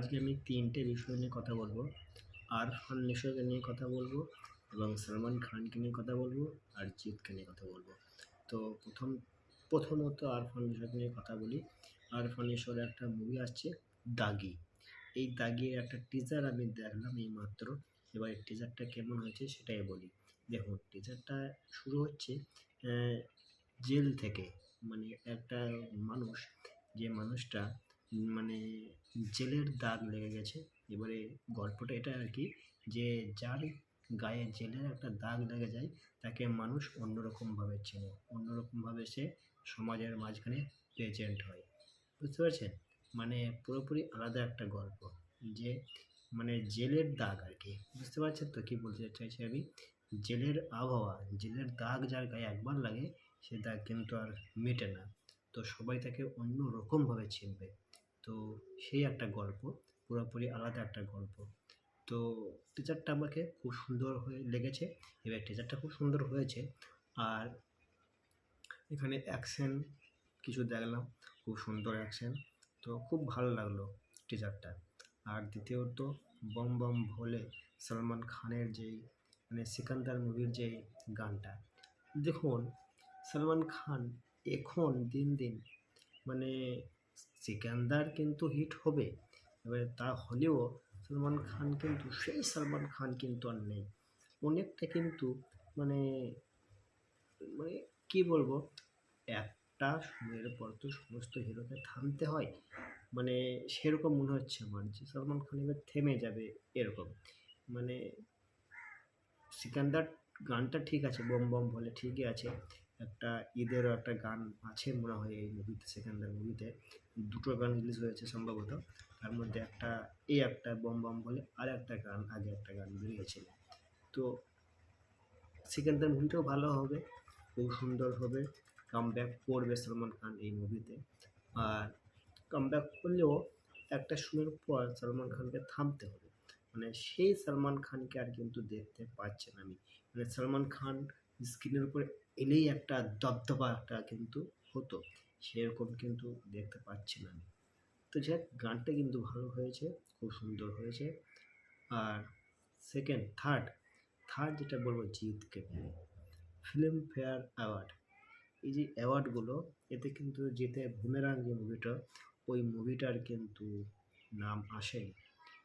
আজকে আমি ৩টে বিষয় নিয়ে কথা বলবো। আরফান নিশোকে নিয়ে কথা বলবো এবং সালমান খানকে নিয়ে কথা বলবো আর জিৎকে নিয়ে কথা বলবো। তো প্রথমত আরফান নিশোকে নিয়ে কথা বলি। আরফান নিশোর একটা মুভি আসছে 'দাগি'। এই 'দাগি'র একটা টিজার আমি দেখলাম এইমাত্র। এবার এই টিজারটা কেমন হয়েছে সেটাই বলি। দেখুন টিজারটা শুরু হচ্ছে অ্যা জেল থেকে। মানে একটা মানুষ, যে মানুষটা মানে জেলের দাগ লেগে গেছে। এবারে গল্পটা এটা আরকি যে যার গায়ে জেলের একটা দাগ লেগে যায় তাকে মানুষ অন্যরকমভাবে চেনে। অন্যরকমভাবে সে সমাজের মাঝখানে প্রেজেন্ট হয়। বুঝতে পারছেন? মানে পুরোপুরি আলাদা একটা গল্প। যে মানে জেলের দাগ আরকি। বুঝতে পারছেন তো কি বলতে চাইছি আমি? জেলের আবহাওয়া, জেলের দাগ যার গায়ে একবার লাগে সে দাগ কিন্তু আর মেটে না। তো সবাই তাকে অন্যরকমভাবে চিনবে। তো সেই একটা গল্প, পুরোপুরি আলাদা একটা গল্প। তো টিজারটা আমাকে খুব সুন্দর হয়ে লেগেছে। এবার টিজারটা খুব সুন্দর হয়েছে। আর এখানে অ্যাকশন কিছু দেখলাম, খুব সুন্দর অ্যাকশন। তো খুব ভালো লাগলো টিজারটা। আর দ্বিতীয়ত 'বম বম ভোলে' সলমান খানের যেই মানে 'সিকান্দার' মুভির যেই গানটা। দেখুন সলমান খান এখন দিন, দিন মানে 'সিকান্দার' কিন্তু হিট হবে। এবারে তা হলেও সলমান খান কিন্তু সেই সলমান খান কিন্তু আর নেই। অনেকটা কিন্তু মানে মানে কি বলবো? একটা সময়ের পর তো সমস্ত হিরোকে থামতে হয়। মানে সেরকম মনে হচ্ছে আমার যে সলমান খান এবার থেমে যাবে এরকম। মানে 'সিকান্দার' গানটা ঠিক আছে, 'বম বম ভোলে' ঠিকই আছে। একটা ঈদেরও একটা গান আছে মনে হয় এই মুভিতে, 'সিকান্দার' মুভিতে। ২ টো গান রিলিজ হয়েছে সম্ভবত। তার মধ্যে একটা এই একটা 'বম বম ভোলে' আরেকটা গান আগে একটা গান বেরিয়েছিল। তো 'সিকান্দার' মুভিটাও ভালো হবে, খুব সুন্দর হবে। কামব্যাক করবে সলমান খান এই মুভিতে। আর কামব্যাক করলেও একটা সময়ের পর সলমান খানকে থামতে হবে। মানে সেই সলমান খানকে আর কিন্তু দেখতে পাচ্ছি না আমি। মানে সলমান খান স্ক্রিনের উপরে এলেই একটা দবদবা একটা কিন্তু হতো। সেরকম কিন্তু দেখতে পাচ্ছি না আমি। তো যাই হোক গানটা কিন্তু ভালো হয়েছে, খুব সুন্দর হয়েছে। আর থার্ড যেটা বলবো জিতকে নিয়ে। ফিল্মফেয়ার অ্যাওয়ার্ড, এই যে অ্যাওয়ার্ডগুলো এতে কিন্তু জিতে 'বুমেরাং' যে মুভিটা, ওই মুভিটার কিন্তু নাম আসেনি।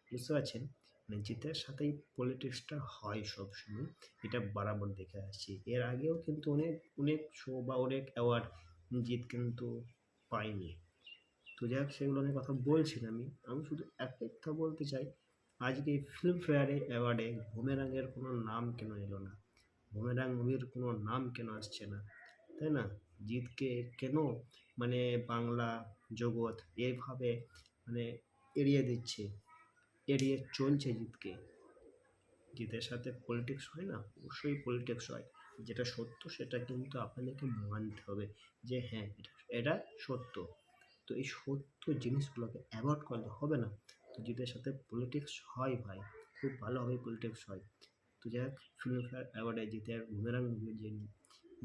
বুঝতে পারছেন? মানে জিতের সাথেই পলিটিক্সটা হয় সবসময়। এটা বরাবর দেখে আসছি। এর আগেও কিন্তু অনেক শো বা অনেক অ্যাওয়ার্ড জিৎ কিন্তু পায়নি। তো যাই হোক সেগুলো নিয়ে কথা বলছি না আমি। আমি শুধু একটাই কথা বলতে চাই, আজকে ফিল্মফেয়ারে অ্যাওয়ার্ডে 'বুমেরাংয়ের' কোনো নাম কেন এলো না? 'বুমেরাং' মুভির কোনো নাম কেন আসছে না? তাই না? জিতকে কেন মানে বাংলা জগৎ এভাবে মানে এড়িয়ে দিচ্ছে, এড়িয়ে চলছে জিতকে? জিতের সাথে পলিটিক্স হয় না? অবশ্যই পলিটিক্স হয়। যেটা সত্য সেটা কিন্তু আপনাদেরকে মানতে হবে যে হ্যাঁ, এটা সত্য। তো এই সত্য জিনিসগুলোকে অ্যাভয়েড করলে হবে না। তো জিতের সাথে পলিটিক্স হয় ভাই, খুব ভালোভাবে পলিটিক্স হয়। তো যাই হোক ফিল্মফেয়ার অ্যাওয়ার্ডে জিতের 'বুমেরাং' মুভির যে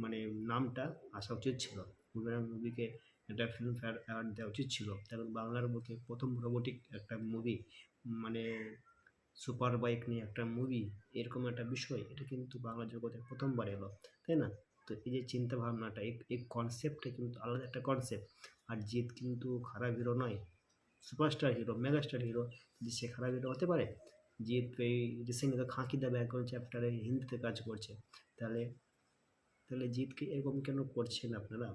মানে নামটা আসা উচিত ছিল। 'বুমেরাং' মুভিকে একটা ফিল্মফেয়ার অ্যাওয়ার্ড দেওয়া উচিত ছিল। কারণ বাংলার বুকে ১ম রোবটিক একটা মুভি, মানে সুপার বাইক নিয়ে একটা মুভি, এরকম একটা বিষয় এটা কিন্তু বাংলা জগতে ১ম বার এলো। তাই না? তো এই যে চিন্তা ভাবনাটা এই কনসেপ্টটা কিন্তু আলাদা একটা কনসেপ্ট। আর জিৎ কিন্তু খারাপ হিরো নয়। Superstar hero, megastar hero. যে সে খারাপ হিরো হতে পারে? জিৎ এই রিসেন্টলি তো 'খাঁকি দ্য ব্যাকগ্রাউন্ড চ্যাপ্টারে' হিন্দিতে কাজ করছে। তাহলে তাহলে জিতকে এরকম কেন করছেন আপনারা?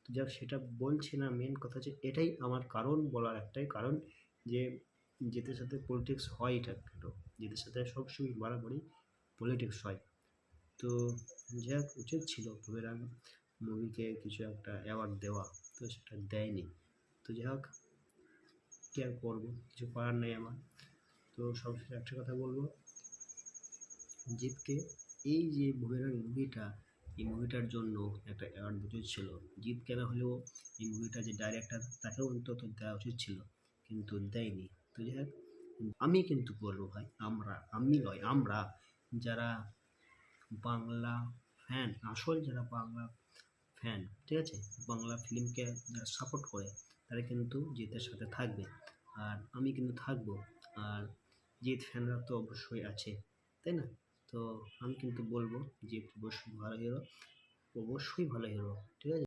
তো যাক সেটা বলছি না, মেইন কথা হচ্ছে এটাই আমার কারণ, বলার একটাই কারণ যে জিতের সাথে পলিটিক্স হয় এটা কেন? জিতের সাথে সবসময় বরাবরই পলিটিক্স হয়। তো যাই হোক উচিত ছিল 'বুমেরাং' মুভিকে কিছু একটা অ্যাওয়ার্ড দেওয়া। তো সেটা দেয়নি। তো যাই হোক কি আর করবো? কিছু করার নেই আমার। তো সবশেষে একটা কথা বলবো, জিতকে এই যে 'বুমেরাং' মুভিটা, এই মুভিটার জন্য একটা অ্যাওয়ার্ড দিতে ছিল। জিৎ কেন হলেও এই মুভিটার যে ডাইরেক্টর তাকেও অন্তত দেওয়া উচিত ছিল, কিন্তু দেয়নি। তো যাই হোক আমি কিন্তু বলবো ভাই, আমি নয় আমরা যারা বাংলা ফ্যান, আসল যারা বাংলা ফ্যান, ঠিক আছে? বাংলা ফিল্মকে যারা সাপোর্ট করে তারা কিন্তু জিতের সাথে থাকবে। আর আমি কিন্তু থাকবো। আর জিৎ ফ্যানরা তো অবশ্যই আছে, তাই না? তো আমি কিন্তু বলবো জিৎ অবশ্যই ভালো হিরো, অবশ্যই ভালো হিরো, ঠিক আছে?